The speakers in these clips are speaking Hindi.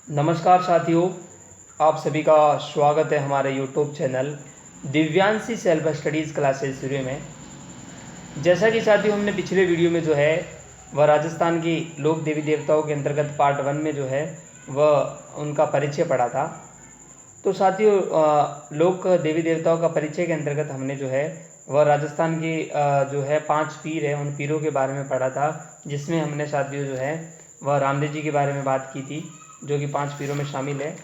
नमस्कार साथियों, आप सभी का स्वागत है हमारे YouTube channel Divyanshi self studies classes शुरू में। जैसा कि साथियों हमने पिछले वीडियो में जो है वह राजस्थान की लोक देवी देवताओं के अंतर्गत पार्ट 1 में जो है वह उनका परिचय पढ़ा था। तो साथियों लोक देवी देवताओं का परिचय के अंतर्गत हमने जो है वह राजस्थान की जो है 5 पीर है उन पीरों के बारे में पढ़ा था, जिसमें हमने साथियों जो है वह रामदेव जी के बारे में बात की थी, जो कि 5 पीरों में शामिल है।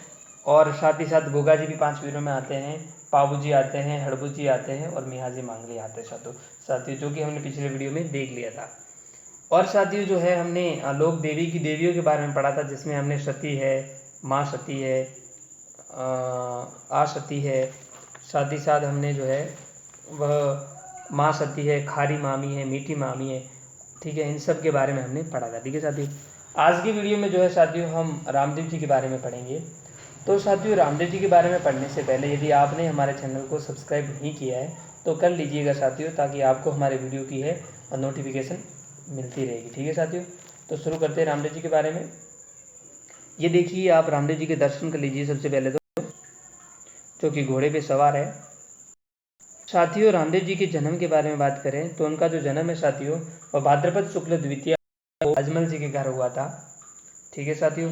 और साथ ही साथ गोगा जी भी 5 पीरों में आते हैं, पाबू जी आते हैं, हड़बू जी आते हैं और मियाजी मांगली आते हैं साथियों, जो कि हमने पिछले वीडियो में देख लिया था। और साथियों जो है हमने लोक देवी की देवियों के बारे में पढ़ा था, जिसमें हमने सती है, माँ सती है, आ सती है, साथ ही साथ हमने जो है वह माँ सती है, खारी मामी है, मीठी मामी है, ठीक है, इन सब के बारे में हमने पढ़ा था। ठीक है साथियों, आज की वीडियो में जो है साथियों हम रामदेव जी के बारे में पढ़ेंगे। तो साथियों रामदेव जी के बारे में पढ़ने से पहले यदि आपने हमारे चैनल को सब्सक्राइब नहीं किया है तो कर लीजिएगा साथियों, ताकि आपको हमारे वीडियो की है और नोटिफिकेशन मिलती रहेगी। ठीक है साथियों, तो शुरू करते हैं रामदेव जी के बारे में। ये देखिए, आप रामदेव जी के दर्शन कर लीजिए सबसे पहले तो, जो कि घोड़े पे सवार है। साथियों रामदेव जी के जन्म के बारे में बात करें तो उनका जो जन्म है साथियों वह भाद्रपद शुक्ल द्वितीया अजमल जी के घर हुआ था। ठीक है साथियों,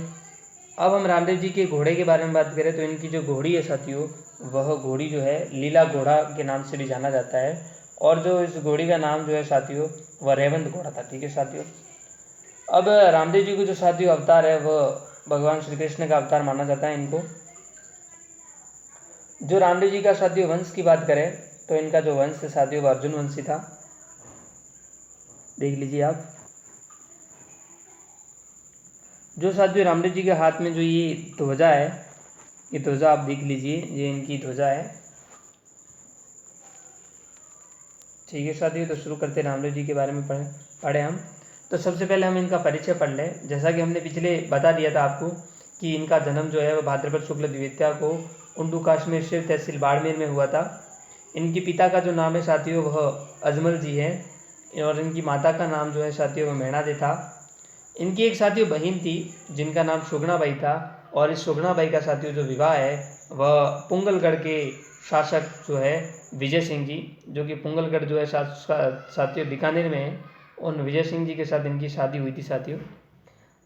अब हम रामदेव जी के घोड़े के बारे में बात करें तो इनकी जो घोड़ी है साथियों वह घोड़ी जो है लीला घोड़ा के नाम से भी जाना जाता है, और जो इस घोड़ी का नाम जो है साथियों वह रेवंत घोड़ा था। ठीक है साथियों, अब रामदेव जी को जो साथियों अवतार है वह भगवान श्री कृष्ण का अवतार माना जाता है इनको। जो रामदेव जी का साथियों वंश की बात करें तो इनका जो वंश है साथियों वह अर्जुन वंशी था। देख लीजिए आप, जो साथियों रामदेव जी के हाथ में जो ये ध्वजा है, ये ध्वजा आप देख लीजिए, ये इनकी ध्वजा है। ठीक है साथियों, तो शुरू करते हैं रामदेव जी के बारे में पढ़े हम। तो सबसे पहले हम इनका परिचय पढ़ लें। जैसा कि हमने पिछले बता दिया था आपको कि इनका जन्म जो है वह भाद्रपद शुक्ल द्वितीया को उंडू काश्मीर शिव तहसील बाड़मेर में हुआ था। इनके पिता का जो नाम है साथियों वह अजमल जी है, और इनकी माता का नाम जो है साथियों वह मैणादे था। इनकी एक साथियों बहन थी जिनका नाम सुगनाबाई था, और इस सुगनाबाई का साथियों जो विवाह है वह पुंगलगढ़ के शासक जो है विजय सिंह जी, जो कि पुंगलगढ़ जो है साथियों बीकानेर में है, उन विजय सिंह जी के साथ इनकी शादी हुई थी साथियों।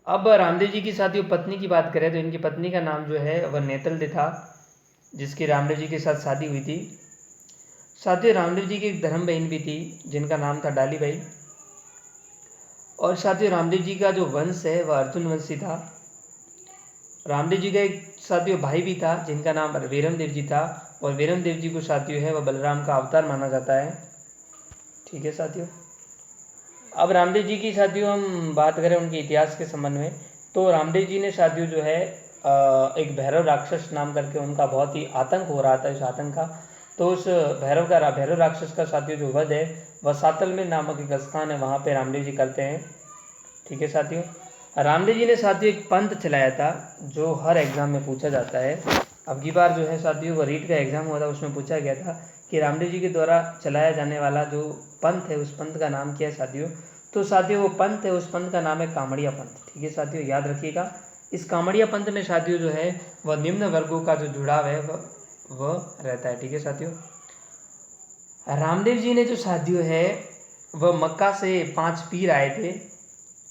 अब रामदेव जी की साथियों पत्नी की बात करें तो इनकी पत्नी का नाम जो है वह नेतलदे था, जिसकी रामदेव जी के साथ शादी हुई थी। साथियों रामदेव जी की एक धर्म बहन भी थी जिनका नाम था डालीबाई। और साथियों रामदेव जी का जो वंश है वह अर्जुन वंशी था। रामदेव जी का एक साथियों भाई भी था जिनका नाम वीरम देव जी था, और वीरम देव जी को साथियों है वह बलराम का अवतार माना जाता है। ठीक है साथियों, अब रामदेव जी की साथियों हम बात करें उनके इतिहास के संबंध में, तो रामदेव जी ने साथियों जो है एक भैरव राक्षस नाम करके उनका बहुत ही आतंक हो रहा था। इस आतंक का तो उस भैरव राक्षस का साथियों जो वध है वह सातलमेर नामक एक स्थान है, वहाँ पे रामदेव जी करते हैं। ठीक है साथियों, रामदेव जी ने साथियों एक पंथ चलाया था जो हर एग्ज़ाम में पूछा जाता है। अब की बार जो है साथियों वह रीट का एग्ज़ाम हुआ था, उसमें पूछा गया था कि रामदेव जी के द्वारा चलाया जाने वाला जो पंथ है उस पंथ का नाम क्या है साथियों। तो साथियों वो पंथ है, उस पंथ का नाम है कामड़िया पंथ। ठीक है साथियों, याद रखिएगा। इस कामड़िया पंथ में साथियों जो है वह निम्न वर्गों का जो जुड़ाव है वह रहता है। ठीक है साथियों, रामदेव जी ने जो साथियों है वह मक्का से 5 पीर आए थे।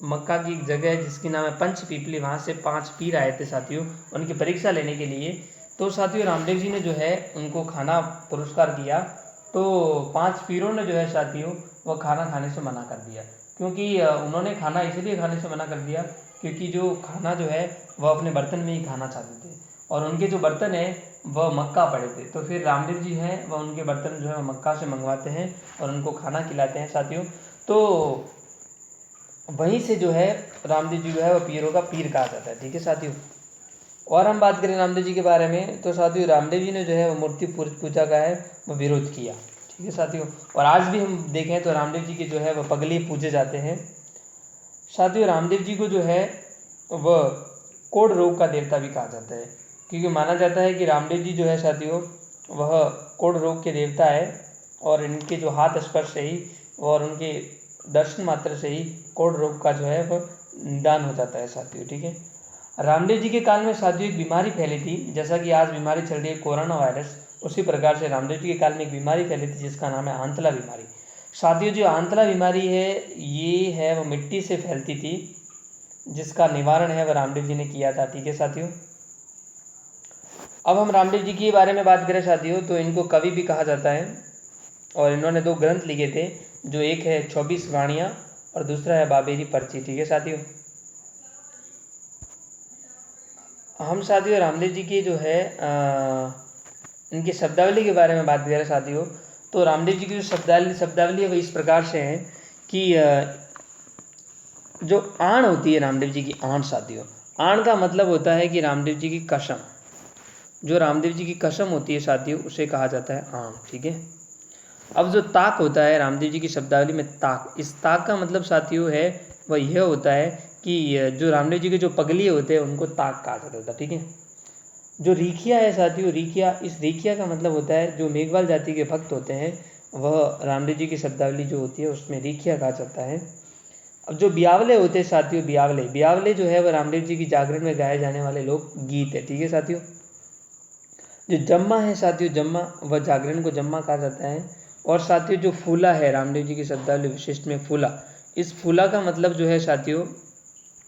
मक्का की एक जगह है जिसकी नाम है पंच पीपली, वहाँ से 5 पीर आए थे साथियों उनकी परीक्षा लेने के लिए। तो साथियों रामदेव जी ने जो है उनको खाना पुरस्कार किया, तो 5 पीरों ने जो है साथियों वह खाना खाने से मना कर दिया, क्योंकि उन्होंने खाना इसलिए खाने से मना कर दिया क्योंकि जो खाना जो है वह अपने बर्तन में ही खाना चाहते थे, और उनके जो बर्तन है वह मक्का पड़े थे। तो फिर रामदेव जी हैं वह उनके बर्तन जो है मक्का से मंगवाते हैं और उनको खाना खिलाते हैं साथियों। तो वहीं से जो है रामदेव जी जो है वह पीरों का पीर कहा जाता है। ठीक है साथियों, और हम बात करें रामदेव जी के बारे में तो साथियों रामदेव जी ने जो है वो मूर्ति पूजा का है वह विरोध किया। ठीक है साथियों, और आज भी हम देखें तो रामदेव जी के जो है वह पगले पूजे जाते हैं। साथियों रामदेव जी को जो है वह कोढ़ रोग का देवता भी कहा जाता है, क्योंकि माना जाता है कि रामदेव जी जो है साथियों वह कोढ़ रोग के देवता है, और इनके जो हाथ स्पर्श से ही और उनके दर्शन मात्र से ही कोढ़ रोग का जो है वह निदान हो जाता है साथियों। ठीक है, रामदेव जी के काल में साथियों एक बीमारी फैली थी, जैसा कि आज बीमारी चल रही है कोरोना वायरस, उसी प्रकार से रामदेव जी के काल में एक बीमारी फैली थी जिसका नाम है आंतला बीमारी। साथियों जो आंतला बीमारी है ये है वो मिट्टी से फैलती थी, जिसका निवारण है वह रामदेव जी ने किया था। ठीक है साथियों, अब हम रामदेव जी के बारे में बात करें साथियों तो इनको कवि भी कहा जाता है और इन्होंने 2 ग्रंथ लिखे थे, जो एक है 24 वाणियाँ और दूसरा है बाबेरी पर्ची। ठीक है साथियों, हम साथियों रामदेव जी की जो है इनकी शब्दावली के बारे में बात करें साथियों तो रामदेव जी की जो शब्दावली है वो इस प्रकार से है कि जो आण होती है रामदेव जी की आण साथियों, आण का मतलब होता है कि रामदेव जी की कसम, जो रामदेव जी की कसम होती है साथियों उसे कहा जाता है आण। ठीक है, अब जो ताक होता है रामदेव जी की शब्दावली में ताक, इस ताक का मतलब साथियों है वह यह होता है कि जो रामदेव जी के जो पगली होते हैं उनको ताक कहा जाता था। ठीक है, जो रीखिया है साथियों, रीखिया, इस रीखिया का मतलब होता है जो मेघवाल जाति के भक्त होते हैं वह रामदेव जी की शब्दावली जो होती है उसमें रीखिया कहा जाता है। अब जो बियावले होते हैं साथियों, बियावले जो है वह रामदेव जी की जागरण में गाए जाने वाले लोक गीत है। ठीक है साथियों, जो जम्मा है साथियों, जम्मा वह जागरण को जम्मा कहा जाता है। और साथियों जो फूला है रामदेव जी की शब्दावली विशिष्ट में फूला, इस फूला का मतलब जो है साथियों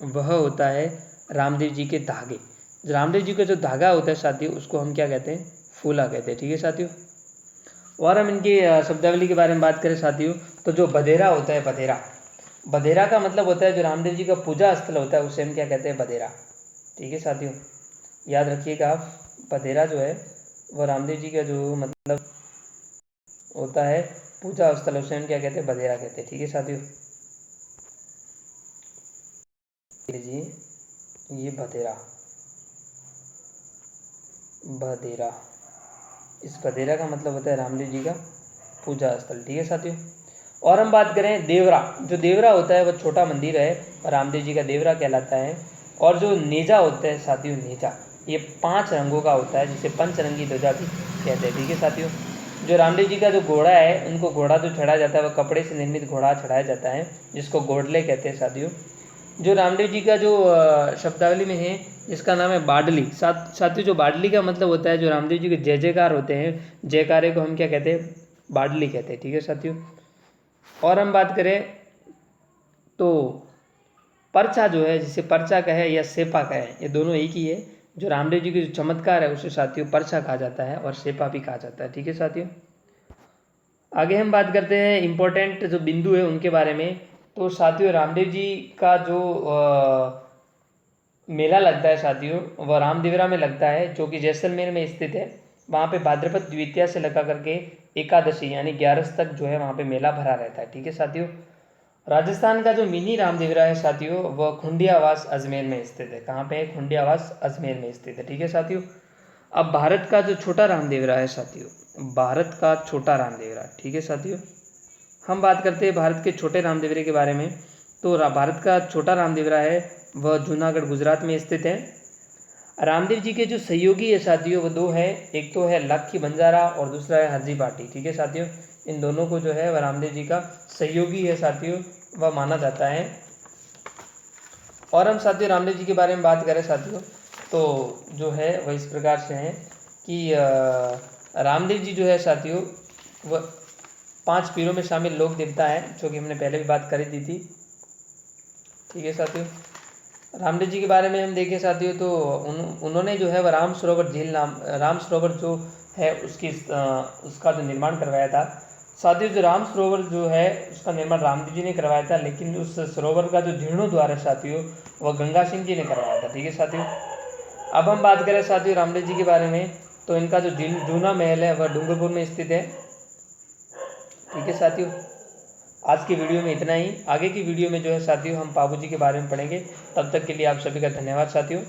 वह होता है रामदेव जी के धागे, रामदेव जी का जो धागा होता है साथियों उसको हम क्या कहते हैं, फूला कहते हैं। ठीक है साथियों, और हम इनकी शब्दावली के बारे में बात करें साथियों तो जो बधेरा होता है, बधेरा का मतलब होता है जो रामदेव जी का पूजा स्थल होता है उसे हम क्या कहते हैं, बधेरा। ठीक है साथियों, याद रखिएगा आप, बधेरा जो है वह रामदेव जी का जो मतलब होता है पूजा स्थल उसे हम क्या कहते हैं, बधेरा कहते हैं। ठीक है साथियों, जी ये बधेरा, इस बधेरा का मतलब होता है रामदेव जी का पूजा स्थल। ठीक है साथियों, और हम बात करें देवरा, जो देवरा होता है वह छोटा मंदिर है और रामदेव जी का देवरा कहलाता है। और जो नेजा होता है साथियों, नेजा ये 5 रंगों का होता है जिसे पंचरंगी ध्वजा भी कहते हैं। ठीक है साथियों, जो रामदेव जी का जो घोड़ा है उनको घोड़ा जो चढ़ाया जाता है वह कपड़े से निर्मित घोड़ा चढ़ाया जाता है जिसको घोड़ले कहते हैं साथियों। जो रामदेव जी का जो शब्दावली में है जिसका नाम है बाडली, साथियों जो बाडली का मतलब होता है जो रामदेव जी के जय जयकार होते हैं, जयकारे को हम क्या कहते हैं, बाडली कहते हैं। ठीक है साथियों, और हम बात करें तो पर्चा जो है, जिसे पर्चा कहे या सेपा कहे, ये दोनों एक ही है। जो रामदेव जी के जो चमत्कार है उसे साथियों पर्चा कहा जाता है और सेपा भी कहा जाता है। ठीक है साथियों, आगे हम बात करते हैं इम्पोर्टेंट जो बिंदु है उनके बारे में। तो साथियों रामदेव जी का जो मेला लगता है साथियों वह रामदेवरा में लगता है, जो कि जैसलमेर में स्थित है। वहाँ पे भाद्रपद द्वितीया से लगा करके एकादशी यानी 11 तक जो है वहाँ पे मेला भरा रहता है। ठीक है साथियों, राजस्थान का जो मिनी रामदेवरा है साथियों वह खुंडियावास अजमेर में स्थित है। कहाँ पे है, खुंडियावास अजमेर में स्थित है। ठीक है साथियों, अब भारत का जो छोटा रामदेवरा है साथियों, भारत का छोटा रामदेवरा, ठीक है साथियों, हम बात करते हैं भारत के छोटे रामदेवरे के बारे में। तो भारत का छोटा रामदेवरा है वह जूनागढ़ गुजरात में स्थित है। रामदेव जी के जो सहयोगी है साथियों वो 2 है, एक तो है लक्खी बंजारा और दूसरा है हरजी बाटी। ठीक है साथियों, इन दोनों को जो है वह रामदेव जी का सहयोगी है साथियों वह माना जाता है। और हम साथियों रामदेव जी के बारे में बात करें साथियों तो जो है वह इस प्रकार से है कि रामदेव जी जो है साथियों वह 5 पीरों में शामिल लोक देवता है, जो कि हमने पहले भी बात करी दी थी। ठीक है साथियों, रामदेव जी के बारे में हम देखें साथियों तो उन्होंने जो है वह राम सरोवर झील नाम, राम सरोवर जो है उसका जो निर्माण करवाया था साथियों। जो राम सरोवर जो है उसका निर्माण रामदेव जी ने करवाया था, लेकिन उस सरोवर का जो जीर्णोद्वार है साथियों वह गंगा सिंह जी ने करवाया था। ठीक है साथियों, अब हम बात करें साथियों रामदेव जी के बारे में तो इनका जो जूना महल है वह डूंगरपुर में स्थित है। ठीक है साथियों, आज की वीडियो में इतना ही। आगे की वीडियो में जो है साथियों हम पाबू जी के बारे में पढ़ेंगे। तब तक के लिए आप सभी का धन्यवाद साथियों।